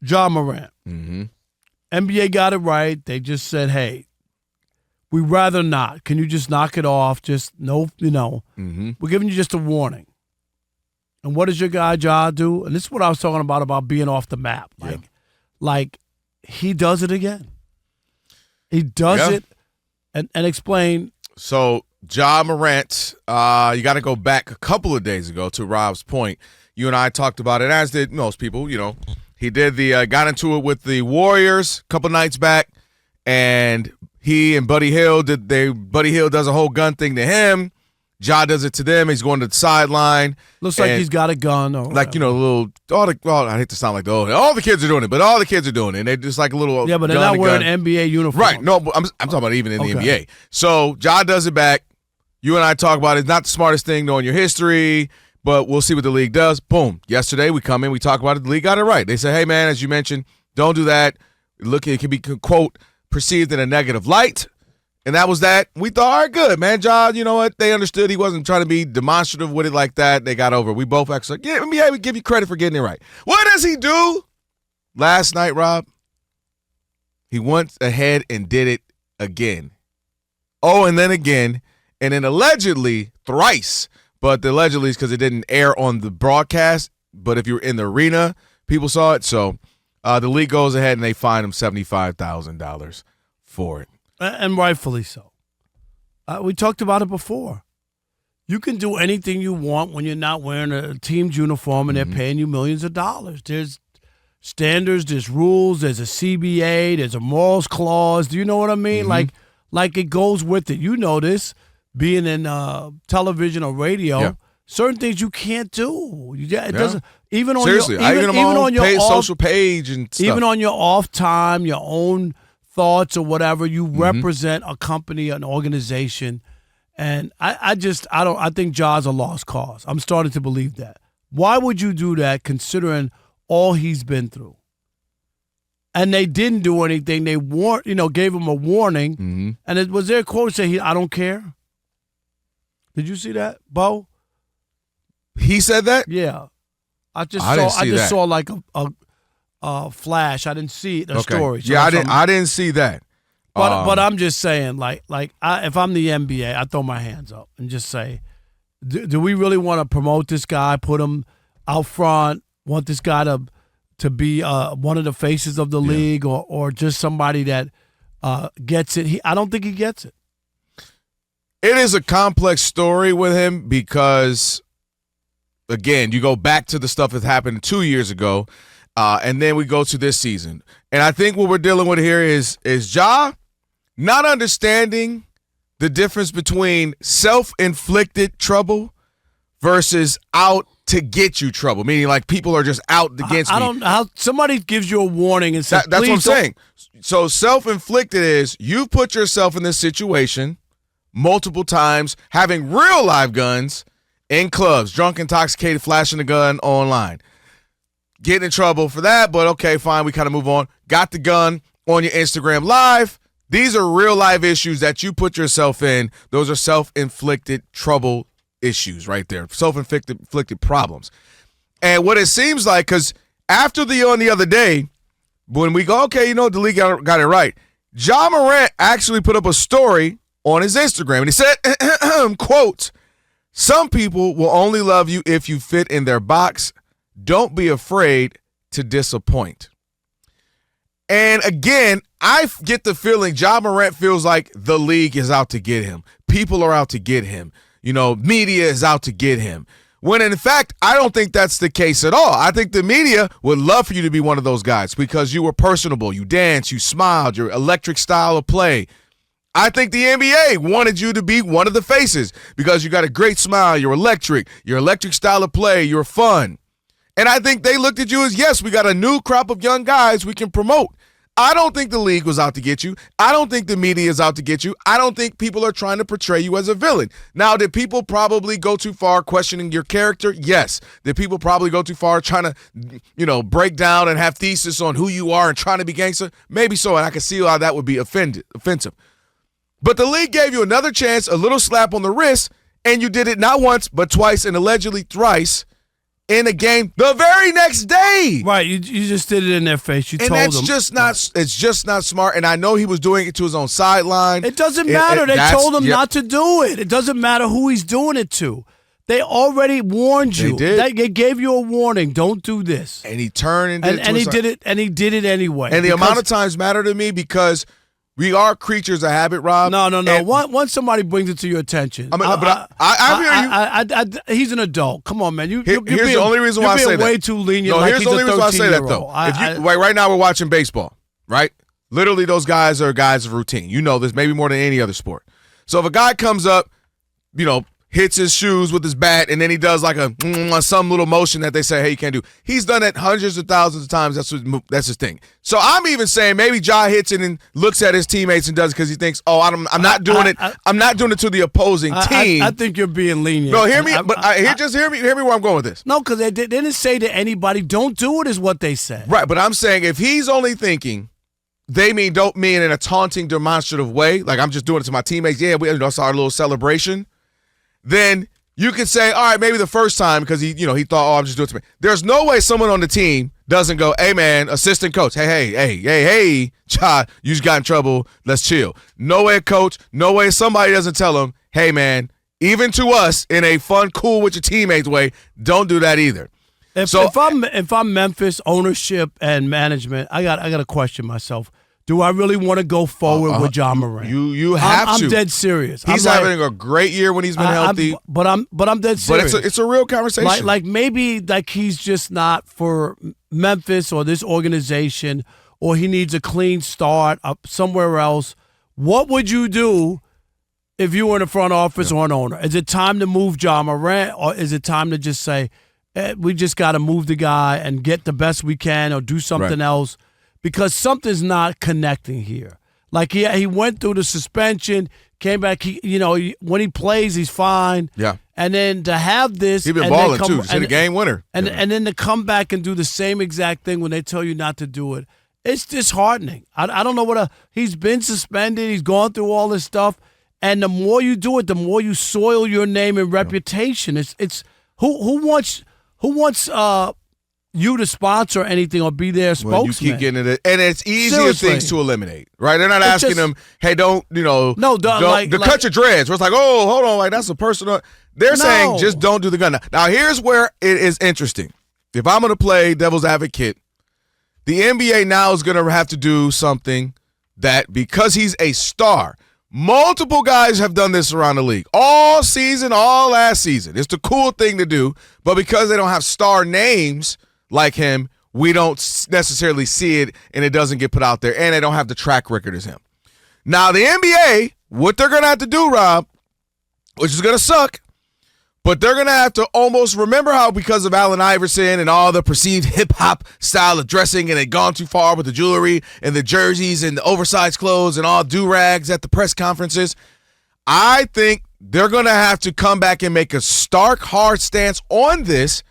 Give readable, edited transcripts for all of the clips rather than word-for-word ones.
Ja Morant. Mm-hmm. NBA got it right. They just said, hey, we'd rather not. Can you just knock it off? Just no, We're giving you just a warning. And what does your guy Ja do? And this is what I was talking about being off the map. Like he does it again. He does it and explain. So Ja Morant, you got to go back a couple of days ago to Rob's point. You and I talked about it, as did most people. He did got into it with the Warriors a couple nights back, and he and Buddy Hill Buddy Hill does a whole gun thing to him. Ja does it to them. He's going to the sideline. Looks like he's got a gun. Or like, I hate to sound like all the kids are doing it, but all the kids are doing it. And they're just like a little but they're not wearing NBA uniforms. Right. No, but I'm talking about even in the NBA. So Ja does it back. You and I talk about it. It's not the smartest thing knowing your history, but we'll see what the league does. Boom. Yesterday we come in, we talk about it. The league got it right. They say, hey, man, as you mentioned, don't do that. Look, it can be, quote, perceived in a negative light. And that was that. We thought, all right, good, man. Ja, you know what? They understood he wasn't trying to be demonstrative with it like that. They got over it. We both actually we give you credit for getting it right. What does he do? Last night, Rob, he went ahead and did it again. Oh, and then again. And then allegedly thrice. But the allegedly is because it didn't air on the broadcast. But if you were in the arena, people saw it. So the league goes ahead and they fine him $75,000 for it. And rightfully so. We talked about it before. You can do anything you want when you're not wearing a team's uniform and they're paying you millions of dollars. There's standards, there's rules, there's a CBA, there's a morals clause. Do you know what I mean? Like it goes with it. You know this, being in television or radio. Yeah. Certain things you can't do. It doesn't even on seriously. Even on your social page and stuff. Even on your off time, your own thoughts or whatever, you represent a company, an organization, and I think Ja's a lost cause. I'm starting to believe that. Why would you do that considering all he's been through? And they didn't do anything. They gave him a warning, and was there a quote saying, I don't care? Did you see that, Bo? He said that? Yeah. I just saw like a flash. I didn't see the story. So yeah, I didn't see that. But I'm just saying, if I'm the NBA, I throw my hands up and just say, do we really want to promote this guy, put him out front, want this guy to be one of the faces of the league, or just somebody that gets it? I don't think he gets it. It is a complex story with him because, again, you go back to the stuff that happened 2 years ago. And then we go to this season. And I think what we're dealing with here is Ja not understanding the difference between self-inflicted trouble versus out to get you trouble, meaning like people are just out against me. I don't know how somebody gives you a warning and says, that's what I'm saying. So self-inflicted is you put yourself in this situation multiple times, having real live guns in clubs, drunk, intoxicated, flashing the gun online. Getting in trouble for that, but okay, fine, we kind of move on. Got the gun on your Instagram Live. These are real live issues that you put yourself in. Those are self-inflicted trouble issues right there, self-inflicted problems. And what it seems like, because after the other day, when we go, okay, the league got it right, Ja Morant actually put up a story on his Instagram, and he said, quote, some people will only love you if you fit in their box. Don't be afraid to disappoint. And again, I get the feeling Ja Morant feels like the league is out to get him. People are out to get him. Media is out to get him. When in fact, I don't think that's the case at all. I think the media would love for you to be one of those guys because you were personable. You danced, you smiled, your electric style of play. I think the NBA wanted you to be one of the faces because you got a great smile, you're electric, your electric style of play, you're fun. And I think they looked at you as, yes, we got a new crop of young guys we can promote. I don't think the league was out to get you. I don't think the media is out to get you. I don't think people are trying to portray you as a villain. Now, did people probably go too far questioning your character? Yes. Did people probably go too far trying to, break down and have thesis on who you are and trying to be gangster? Maybe so, and I can see how that would be offensive. But the league gave you another chance, a little slap on the wrist, and you did it not once but twice and allegedly thrice. in a game the very next day. Right, you just did it in their face. You and told that's them. it's just not smart. And I know he was doing it to his own sideline. It doesn't matter. They told him not to do it. It doesn't matter who he's doing it to. They already warned you. They did. They gave you a warning. Don't do this. And he turned and he did it. And he did it anyway. And the amount of times matter to me because we are creatures of habit, Rob. No. Once somebody brings it to your attention, I hear you. He's an adult. Come on, man. Here's the only reason why I say that. You're being way too lenient. No, like here's the only reason why I say that, though. Right now we're watching baseball, right? Literally, those guys are guys of routine. You know this, maybe more than any other sport. So if a guy comes up, hits his shoes with his bat, and then he does like some little motion that they say, hey, you can't do. He's done it hundreds of thousands of times. That's his thing. So I'm even saying maybe Ja hits it and looks at his teammates and does it because he thinks, I'm not doing it. I'm not doing it to the opposing team. I think you're being lenient. No, hear me. Hear me where I'm going with this. No, because they didn't say to anybody, don't do it is what they said. Right, but I'm saying if he's only thinking don't mean in a taunting, demonstrative way, like I'm just doing it to my teammates. Yeah, it's our little celebration. Then you could say, all right, maybe the first time because he thought, I'm just doing it to me. There's no way someone on the team doesn't go, hey, man, assistant coach, hey, Ja, you just got in trouble. Let's chill. No way, coach. No way somebody doesn't tell him, hey, man, even to us in a fun, cool with your teammates way, don't do that either. If I'm Memphis ownership and management, I got to question myself. Do I really want to go forward with Ja Morant? You have to. I'm dead serious. He's having a great year when he's been healthy. But I'm dead serious. But it's a real conversation. Like maybe he's just not for Memphis or this organization, or he needs a clean start up somewhere else. What would you do if you were in the front office or an owner? Is it time to move Ja Morant, or is it time to just say, we just got to move the guy and get the best we can, or do something else? Because something's not connecting here. Like he went through the suspension, came back. When he plays, he's fine. Yeah. And then to have this, he's been balling too. Just hit a game winner. And then to come back and do the same exact thing when they tell you not to do it, it's disheartening. I don't know he's been suspended. He's gone through all this stuff, and the more you do it, the more you soil your name and reputation. It's who wants you to sponsor anything or be their spokesman. Well, you keep getting it, and it's easier things to eliminate, right? They're not asking them, hey, don't cut your dreads. Where it's like, oh, hold on, like that's a personal. They're saying just don't do the gun. Now, here's where it is interesting. If I'm going to play devil's advocate, the NBA now is going to have to do something that because he's a star. Multiple guys have done this around the league all season, all last season. It's the cool thing to do, but because they don't have star names like him, we don't necessarily see it, and it doesn't get put out there, and they don't have the track record as him. Now, the NBA, what they're going to have to do, Rob, which is going to suck, but they're going to have to almost remember how because of Allen Iverson and all the perceived hip-hop style of dressing and they'd gone too far with the jewelry and the jerseys and the oversized clothes and all do-rags at the press conferences, I think they're going to have to come back and make a stark, hard stance on this.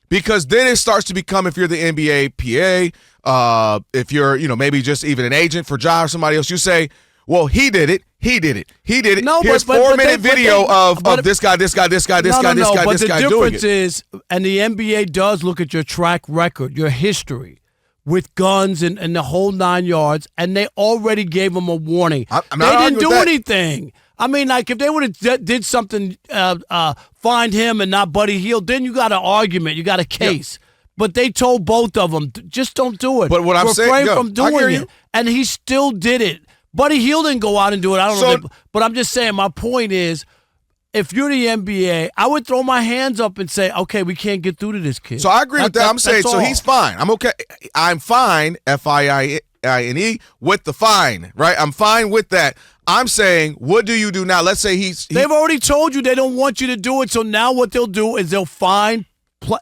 Because then it starts to become, if you're the NBA PA, if you're, maybe just even an agent for Ja or somebody else, you say, well, he did it. No, here's 4-minute video of this guy doing it. But the difference is, and the NBA does look at your track record, your history with guns and the whole 9 yards, and they already gave him a warning. They didn't do anything. I mean, like, if they would have did something, find him and not Buddy Hield, then you got an argument. You got a case. Yeah. But they told both of them, just don't do it. But what I'm saying, refrain from doing it. And he still did it. Buddy Hield didn't go out and do it. I don't know. But I'm just saying, my point is, if you're the NBA, I would throw my hands up and say, okay, we can't get through to this kid. So I agree with that. I'm saying, so he's fine. I'm okay. I'm fine, F-I-I-N-E, with the fine, right? I'm fine with that. I'm saying, what do you do now? Let's say they've already told you they don't want you to do it, so now what they'll do is they'll fine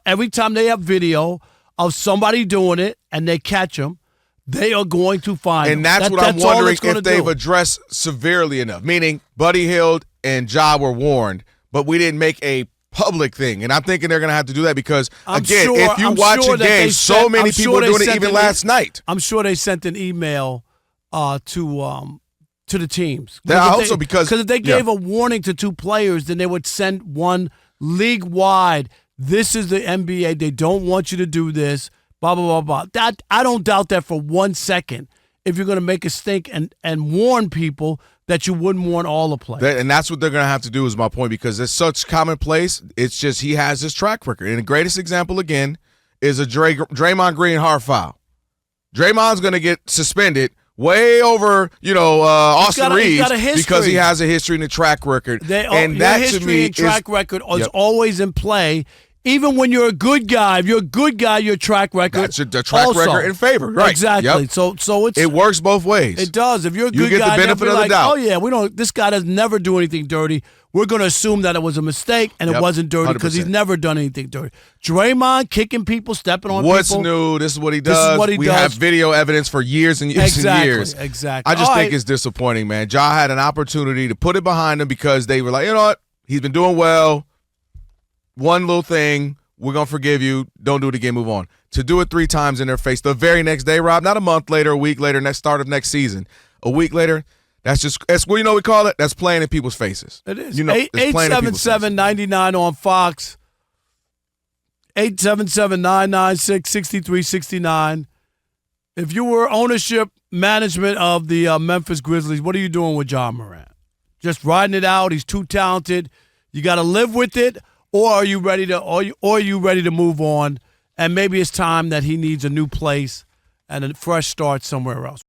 every time they have video of somebody doing it and they catch them, they are going to fine them. And that's what I'm wondering if they've addressed severely enough, meaning Buddy Hield and Ja were warned, but we didn't make a public thing. And I'm thinking they're going to have to do that because, if you watch a game, so many people are doing it even last night. I'm sure they sent an email to the teams. I hope so because if they gave a warning to two players, then they would send one league-wide. this is the NBA. They don't want you to do this, blah, blah, blah, blah. I don't doubt that for 1 second if you're going to make a stink and warn people that you wouldn't warn all the players. And that's what they're going to have to do is my point, because it's such commonplace. It's just he has this track record. And the greatest example, again, is a Draymond Green hard foul. Draymond's going to get suspended way over, Austin Reeves because he has a history and a track record. That history to me and track record is always in play. Even when you're a good guy, if you're a good guy, your track record. That's the track record in favor, right? Exactly. Yep. So it works both ways. It does. If you're a good guy, you get the benefit of the doubt. Oh yeah, this guy does never do anything dirty. We're going to assume that it was a mistake and it wasn't dirty because he's never done anything dirty. Draymond kicking people, stepping on people. What's new? This is what he does. We have video evidence for years and years and years. Exactly. I just think it's disappointing, man. Ja had an opportunity to put it behind him because they were like, you know what? He's been doing well. One little thing. We're going to forgive you. Don't do it again. Move on. To do it 3 times in their face the very next day, Rob, not a month later, a week later, next start of next season. A week later, that's what we call it? That's playing in people's faces. It is. 877-99 on Fox. 877-996-6369. If you were ownership management of the Memphis Grizzlies, what are you doing with Ja Morant? Just riding it out. He's too talented. You got to live with it. Or are you ready to? Or are you ready to move on? And maybe it's time that he needs a new place and a fresh start somewhere else.